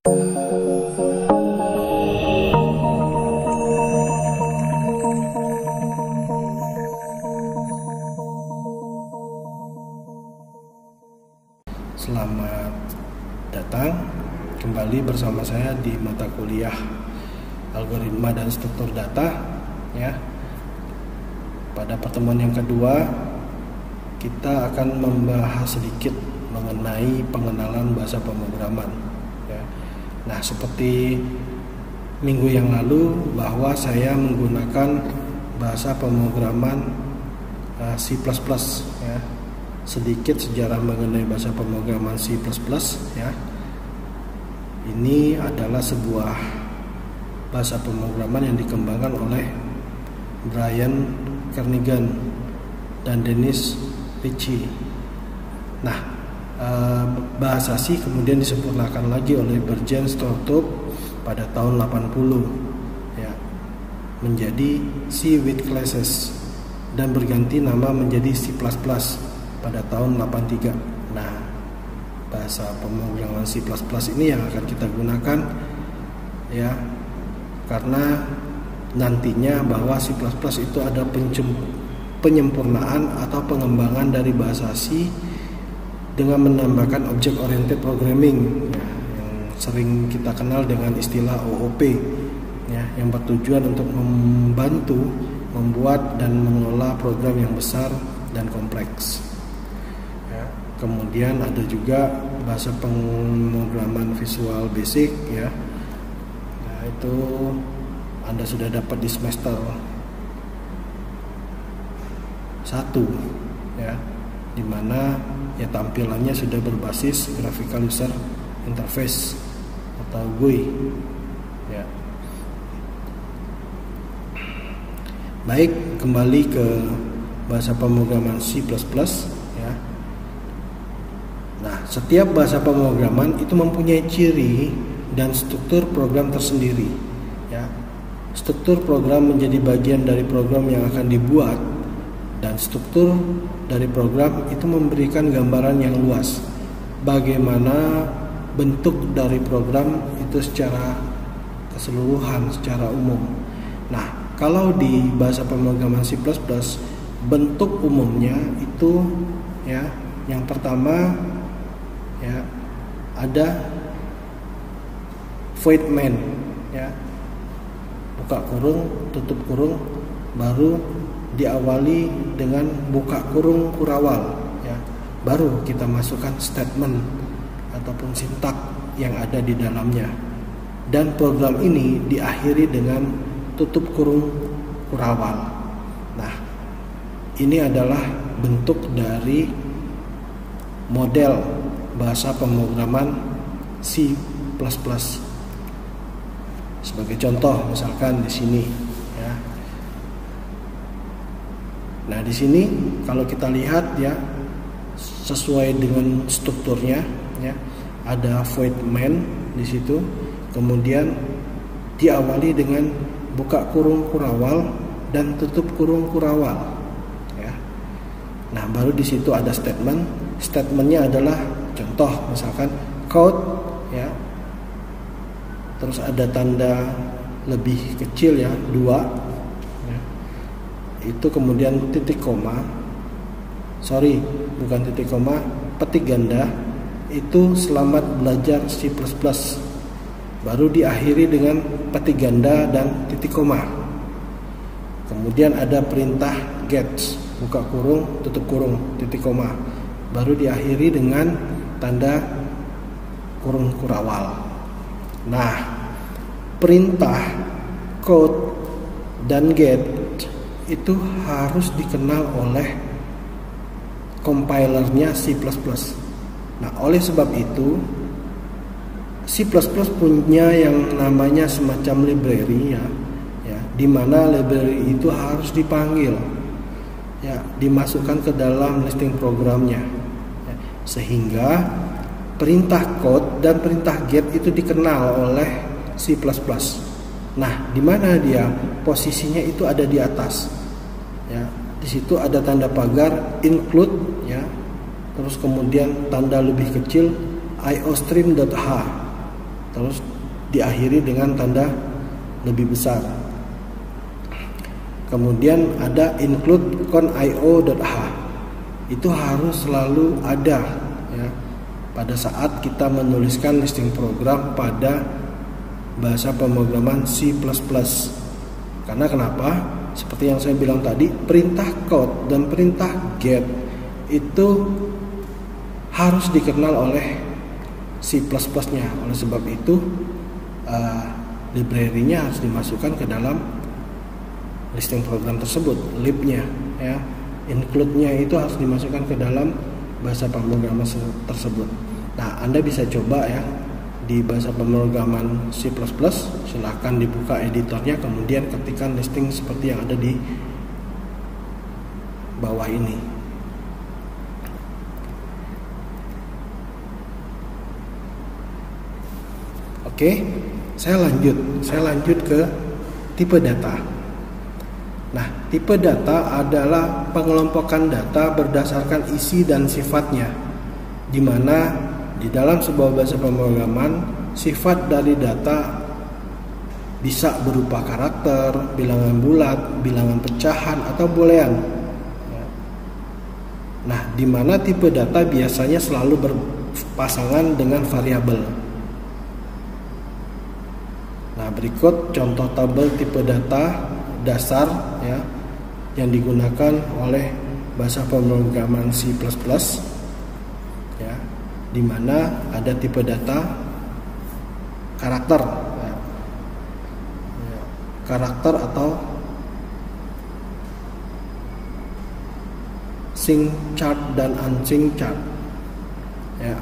Selamat datang kembali bersama saya di mata kuliah Algoritma dan Struktur Data ya. Pada pertemuan yang kedua kita akan membahas sedikit mengenai pengenalan bahasa pemrograman ya. Nah, seperti minggu yang lalu bahwa saya menggunakan bahasa pemrograman C++ ya. Sedikit sejarah mengenai bahasa pemrograman C++ ya. Ini adalah sebuah bahasa pemrograman yang dikembangkan oleh Brian Kernighan dan Dennis Ritchie. Nah, bahasa C kemudian disempurnakan lagi oleh Bergen Stroustrup pada tahun 80 ya, menjadi C with classes dan berganti nama menjadi C++ pada tahun 83. Nah, bahasa pemrograman C++ ini yang akan kita gunakan ya, karena nantinya bahwa C++ itu ada penyempurnaan atau pengembangan dari bahasa C dengan menambahkan object oriented programming ya, yang sering kita kenal dengan istilah OOP ya, yang bertujuan untuk membantu membuat dan mengelola program yang besar dan kompleks. Kemudian ada juga bahasa pemrograman Visual Basic ya. Nah, itu Anda sudah dapat di semester 1 ya, dimana ya tampilannya sudah berbasis Graphical User Interface atau GUI ya. Baik, kembali ke bahasa pemrograman C++ ya. Nah, setiap bahasa pemrograman itu mempunyai ciri dan struktur program tersendiri ya. Struktur program menjadi bagian dari program yang akan dibuat, dan struktur dari program itu memberikan gambaran yang luas bagaimana bentuk dari program itu secara keseluruhan, secara umum. Nah, kalau di bahasa pemrograman C++, bentuk umumnya itu ya, yang pertama ya, ada void main ya, buka kurung tutup kurung, baru diawali dengan buka kurung kurawal ya, baru kita masukkan statement ataupun sintak yang ada di dalamnya, dan program ini diakhiri dengan tutup kurung kurawal. Nah, ini adalah bentuk dari model bahasa pemrograman C++. Sebagai contoh, misalkan di sini ya. Nah, di sini kalau kita lihat ya, sesuai dengan strukturnya ya, ada void main di situ, kemudian diawali dengan buka kurung kurawal dan tutup kurung kurawal ya. Nah, baru di situ ada statement. Statementnya adalah contoh, misalkan code ya, terus ada tanda lebih kecil ya, 2 ya. Itu kemudian titik koma, bukan titik koma, petik ganda, itu selamat belajar C++, baru diakhiri dengan petik ganda dan titik koma. Kemudian ada perintah get, buka kurung tutup kurung titik koma, baru diakhiri dengan tanda kurung kurawal. Nah, perintah code dan get itu harus dikenal oleh compilernya C++. Nah, oleh sebab itu C++ punya yang namanya semacam library ya, di mana library itu harus dipanggil ya, dimasukkan ke dalam listing programnya ya, sehingga perintah code dan perintah get itu dikenal oleh C++. Nah, di mana dia posisinya itu ada di atas ya, di situ ada tanda pagar include ya, terus kemudian tanda lebih kecil iostream.h, terus diakhiri dengan tanda lebih besar. Kemudian ada include con.io.h, itu harus selalu ada ya pada saat kita menuliskan listing program pada bahasa pemrograman C++. Karena kenapa? Seperti yang saya bilang tadi, perintah code dan perintah get itu harus dikenal oleh C++-nya. Oleh sebab itu library-nya harus dimasukkan ke dalam listing program tersebut, lib-nya ya. Include-nya itu harus dimasukkan ke dalam bahasa pemrograman tersebut. Nah, Anda bisa coba ya di bahasa pemrograman C++, silahkan dibuka editornya, kemudian ketikkan listing seperti yang ada di bawah ini. Oke, saya lanjut ke tipe data. Nah, tipe data adalah pengelompokan data berdasarkan isi dan sifatnya, di mana di dalam sebuah bahasa pemrograman sifat dari data bisa berupa karakter, bilangan bulat, bilangan pecahan, atau boolean. Nah, di mana tipe data biasanya selalu berpasangan dengan variabel. Nah, berikut contoh tabel tipe data dasar ya yang digunakan oleh bahasa pemrograman C++, ya, di mana ada tipe data karakter ya. Karakter atau synced chart dan unsynced chart ya,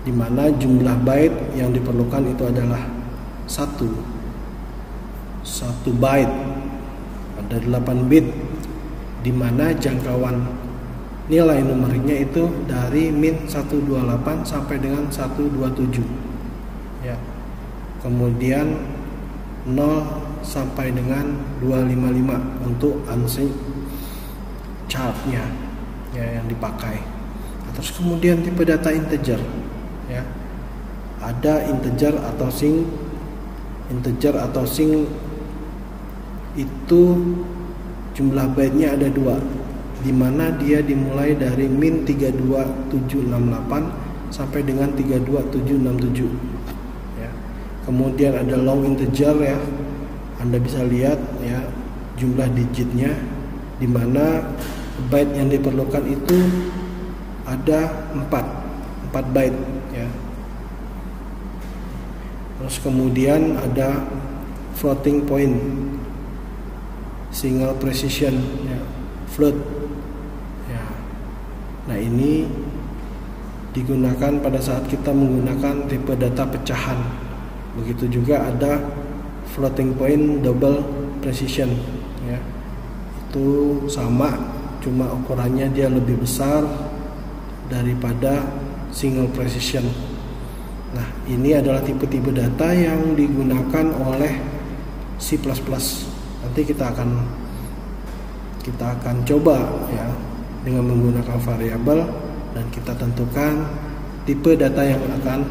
di mana jumlah byte yang diperlukan itu adalah satu byte, ada 8 bit, di mana jangkauan nilai numeriknya itu dari min 128 sampai dengan 127 ya. Kemudian 0 sampai dengan 255 untuk unsynced chartnya ya yang dipakai. Terus kemudian tipe data integer ya, ada integer atau synced. Integer atau synced itu jumlah byte-nya ada 2, di mana dia dimulai dari min 32768 sampai dengan 32767 ya. Kemudian ada long integer ya, Anda bisa lihat ya jumlah digitnya, di mana byte yang diperlukan itu ada 4 byte ya. Terus kemudian ada floating point, single precision ya, float ya. Nah, ini digunakan pada saat kita menggunakan tipe data pecahan. Begitu juga ada floating point double precision ya. Itu sama, cuma ukurannya dia lebih besar daripada single precision. Nah, ini adalah tipe-tipe data yang digunakan oleh C++. Nanti kita akan coba ya dengan menggunakan variabel, dan kita tentukan tipe data yang akan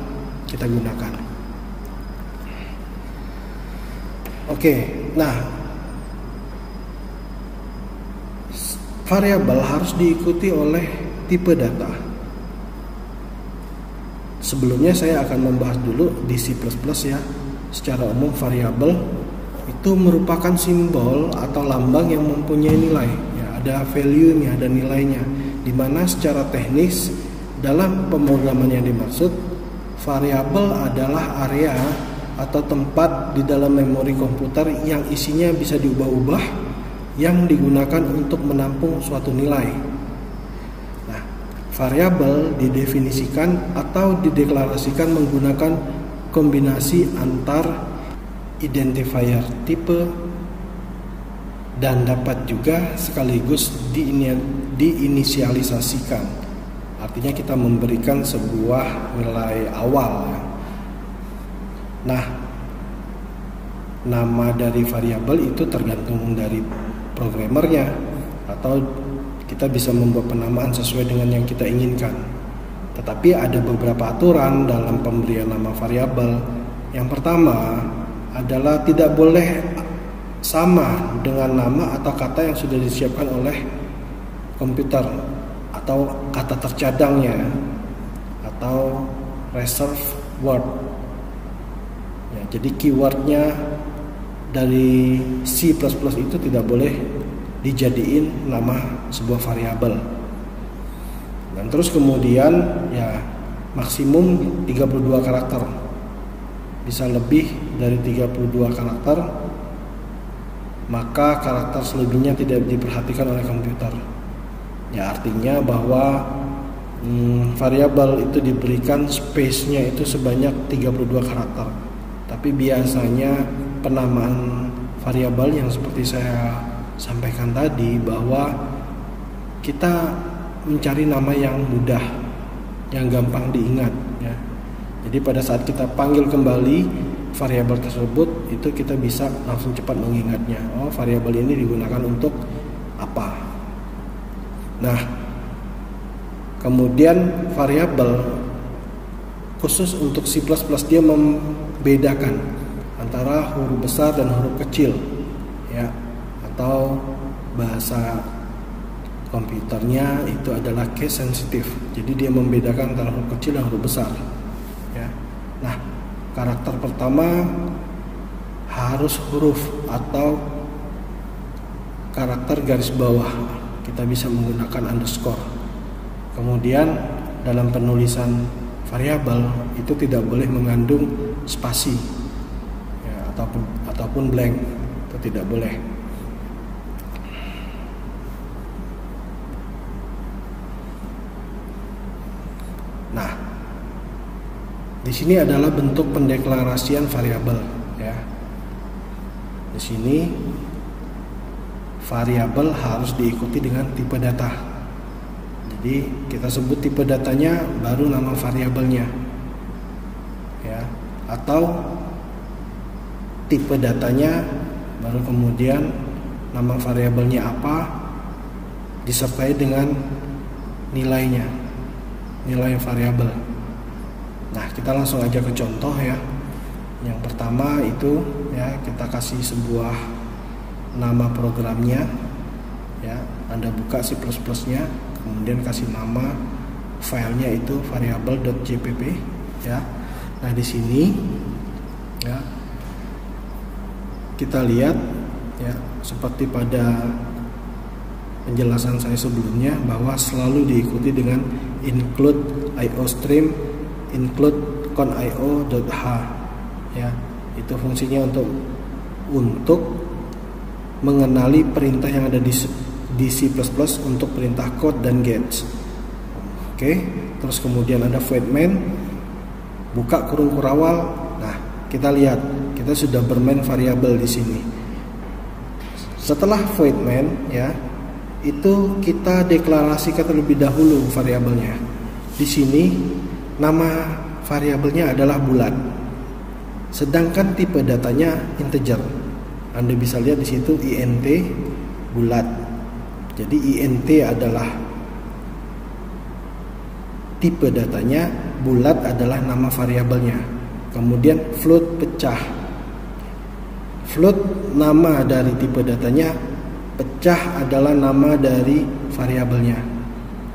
kita gunakan. Oke, nah variabel harus diikuti oleh tipe data. Sebelumnya saya akan membahas dulu di C++ ya. Secara umum variabel itu merupakan simbol atau lambang yang mempunyai nilai ya, ada value-nya, ada nilainya, di mana secara teknis dalam pemrograman yang dimaksud, variabel adalah area atau tempat di dalam memori komputer yang isinya bisa diubah-ubah, yang digunakan untuk menampung suatu nilai. Variabel didefinisikan atau dideklarasikan menggunakan kombinasi antar identifier tipe dan dapat juga sekaligus diinisialisasikan. Artinya kita memberikan sebuah nilai awal. Nah, nama dari variabel itu tergantung dari programmernya, atau kita bisa membuat penamaan sesuai dengan yang kita inginkan. Tetapi ada beberapa aturan dalam pemberian nama variabel. Yang pertama adalah tidak boleh sama dengan nama atau kata yang sudah disiapkan oleh komputer, atau kata tercadangnya, atau reserve word. Ya, jadi keywordnya dari C++ itu tidak boleh dijadiin nama sebuah variabel. Dan terus kemudian ya maksimum 32 karakter. Bisa lebih dari 32 karakter, maka karakter selebihnya tidak diperhatikan oleh komputer. Ya, artinya bahwa variabel itu diberikan space-nya itu sebanyak 32 karakter. Tapi biasanya penamaan variabel yang seperti saya sampaikan tadi, bahwa kita mencari nama yang mudah, yang gampang diingat ya. Jadi pada saat kita panggil kembali variabel tersebut, itu kita bisa langsung cepat mengingatnya. Oh, variabel ini digunakan untuk apa? Nah, kemudian variabel khusus untuk C++ dia membedakan antara huruf besar dan huruf kecil ya, atau bahasa komputernya itu adalah case sensitive. Jadi dia membedakan antara huruf kecil dan huruf besar ya. Nah, karakter pertama harus huruf atau karakter garis bawah. Kita bisa menggunakan underscore. Kemudian dalam penulisan variabel itu tidak boleh mengandung spasi ya, ataupun blank, itu tidak boleh. Nah, di sini adalah bentuk pendeklarasian variabel ya. Di sini variabel harus diikuti dengan tipe data. Jadi kita sebut tipe datanya baru nama variabelnya ya, atau tipe datanya baru kemudian nama variabelnya apa disertai dengan nilainya, nilai variabel. Nah, kita langsung aja ke contoh ya. Yang pertama itu ya, kita kasih sebuah nama programnya ya. Anda buka C++-nya, kemudian kasih nama filenya itu variabel.jpp ya. Nah, di sini ya kita lihat ya, seperti pada penjelasan saya sebelumnya, bahwa selalu diikuti dengan include iostream, include conio.h ya. Itu fungsinya untuk mengenali perintah yang ada di C++ untuk perintah code dan gets. Oke, terus kemudian ada void main, buka kurung kurawal. Nah, kita lihat kita sudah bermain variabel di sini. Setelah void main ya, itu kita deklarasikan terlebih dahulu variabelnya. Di sini nama variabelnya adalah bulat, sedangkan tipe datanya integer. Anda bisa lihat di situ int bulat. Jadi int adalah tipe datanya, bulat adalah nama variabelnya. Kemudian float pecah. Float nama dari tipe datanya, pecah adalah nama dari variabelnya.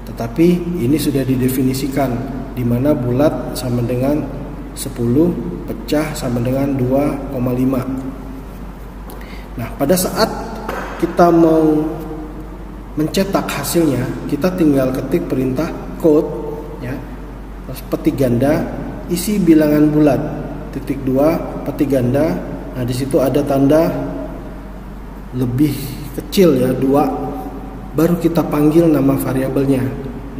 Tetapi ini sudah didefinisikan, di mana bulat sama dengan 10, pecah sama dengan 2,5. Nah, pada saat kita mau mencetak hasilnya, kita tinggal ketik perintah code ya, terus petik ganda, isi bilangan bulat, titik 2, petik ganda. Nah, di situ ada tanda lebih kecil ya, 2. Baru kita panggil nama variabelnya.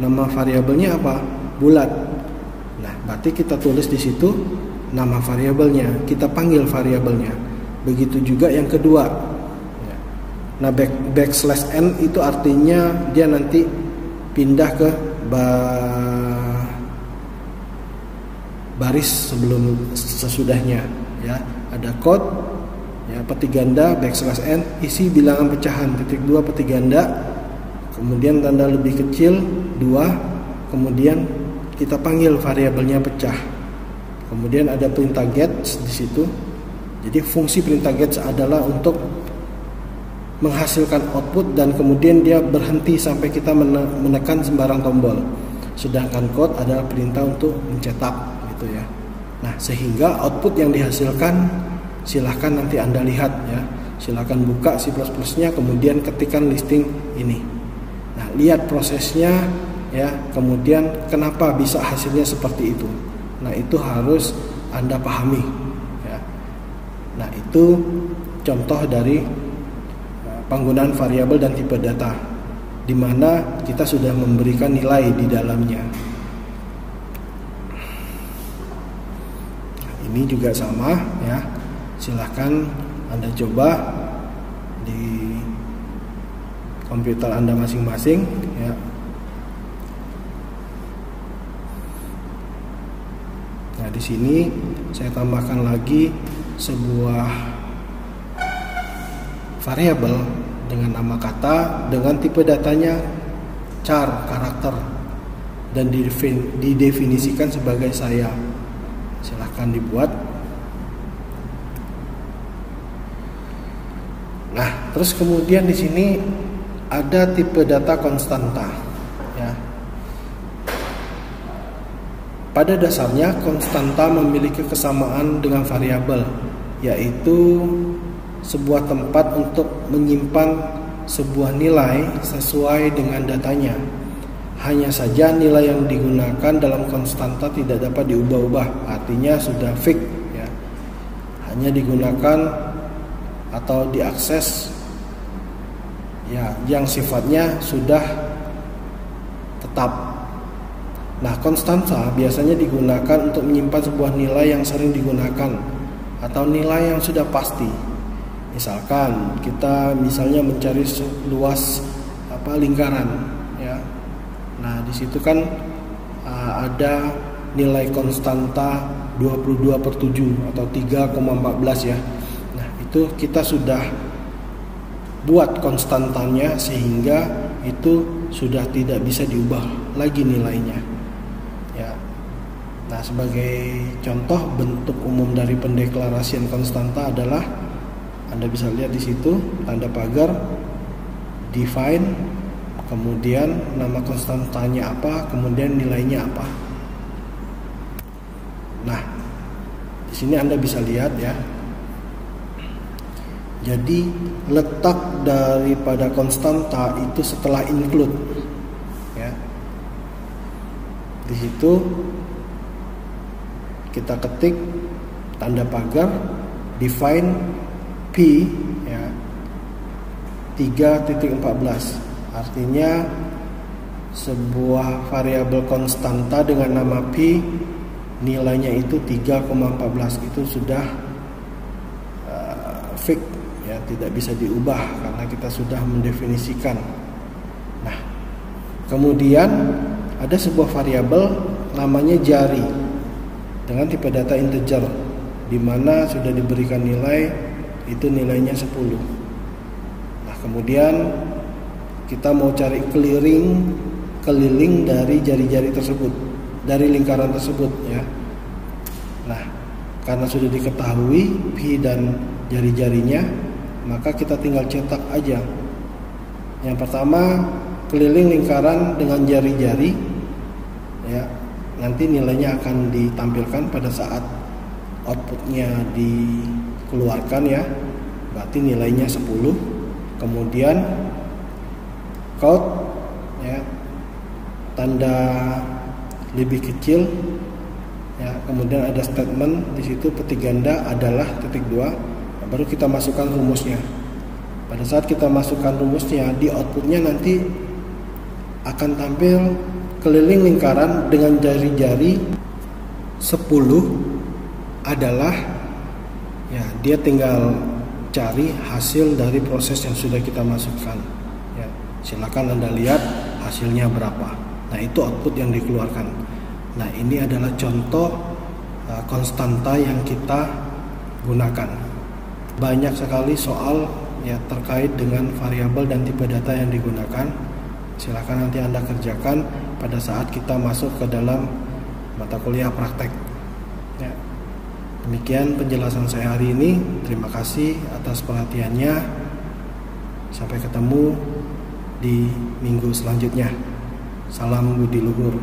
Nama variabelnya apa? Bulat. Nah, berarti kita tulis di situ nama variabelnya, kita panggil variabelnya. Begitu juga yang kedua. Nah, backslash n itu artinya dia nanti pindah ke baris sebelum sesudahnya ya. Ada code ya, petik ganda, backslash n, isi bilangan pecahan, titik 2, petik ganda, kemudian tanda lebih kecil 2, kemudian kita panggil variabelnya pecah. Kemudian ada perintah get di situ. Jadi fungsi perintah get adalah untuk menghasilkan output dan kemudian dia berhenti sampai kita menekan sembarang tombol. Sedangkan code adalah perintah untuk mencetak gitu ya. Nah, sehingga output yang dihasilkan silahkan nanti Anda lihat ya. Silahkan buka C++-nya kemudian ketikkan listing ini. Nah, lihat prosesnya ya, kemudian kenapa bisa hasilnya seperti itu. Nah, itu harus Anda pahami ya. Nah, itu contoh dari penggunaan variabel dan tipe data di mana kita sudah memberikan nilai di dalamnya. Nah, ini juga sama ya. Silahkan Anda coba di komputer Anda masing-masing ya. Nah, di sini saya tambahkan lagi sebuah variabel dengan nama kata dengan tipe datanya char karakter dan didefinisikan sebagai saya. Silahkan dibuat. Nah, terus kemudian di sini ada tipe data konstanta ya. Pada dasarnya konstanta memiliki kesamaan dengan variabel, yaitu sebuah tempat untuk menyimpan sebuah nilai sesuai dengan datanya. Hanya saja nilai yang digunakan dalam konstanta tidak dapat diubah-ubah, artinya sudah fix ya. Hanya digunakan atau diakses ya yang sifatnya sudah tetap. Nah, konstanta biasanya digunakan untuk menyimpan sebuah nilai yang sering digunakan atau nilai yang sudah pasti. Misalkan kita misalnya mencari luas lingkaran ya. Nah, di situ kan ada nilai konstanta 22/7 atau 3,14 ya. Nah, itu kita sudah buat konstantanya sehingga itu sudah tidak bisa diubah lagi nilainya. Ya. Nah, sebagai contoh bentuk umum dari pendeklarasian konstanta adalah Anda bisa lihat di situ tanda pagar, define, kemudian nama konstantanya apa, kemudian nilainya apa. Nah, di sini Anda bisa lihat ya. Jadi letak daripada konstanta itu setelah include ya. Di situ kita ketik tanda pagar define P ya 3.14, artinya sebuah variabel konstanta dengan nama P nilainya itu 3,14 itu sudah fix ya, tidak bisa diubah karena kita sudah mendefinisikan. Nah, kemudian ada sebuah variabel namanya jari dengan tipe data integer di mana sudah diberikan nilai itu nilainya 10. Nah, kemudian kita mau cari keliling dari jari-jari tersebut, dari lingkaran tersebut ya. Nah, karena sudah diketahui P dan jari-jarinya, maka kita tinggal cetak aja. Yang pertama, keliling lingkaran dengan jari-jari ya. Nanti nilainya akan ditampilkan pada saat outputnya dikeluarkan ya, berarti nilainya 10. Kemudian count ya, tanda lebih kecil ya, kemudian ada statement di situ petik ganda adalah titik 2. Nah, baru kita masukkan rumusnya. Pada saat kita masukkan rumusnya, di outputnya nanti akan tampil keliling lingkaran dengan jari-jari 10 adalah ya, dia tinggal cari hasil dari proses yang sudah kita masukkan ya. Silakan Anda lihat hasilnya berapa. Nah, itu output yang dikeluarkan. Nah, ini adalah contoh konstanta yang kita gunakan. Banyak sekali soal ya terkait dengan variabel dan tipe data yang digunakan. Silakan nanti Anda kerjakan pada saat kita masuk ke dalam mata kuliah praktek. Ya. Demikian penjelasan saya hari ini. Terima kasih atas perhatiannya. Sampai ketemu di minggu selanjutnya. Salam budi luhur.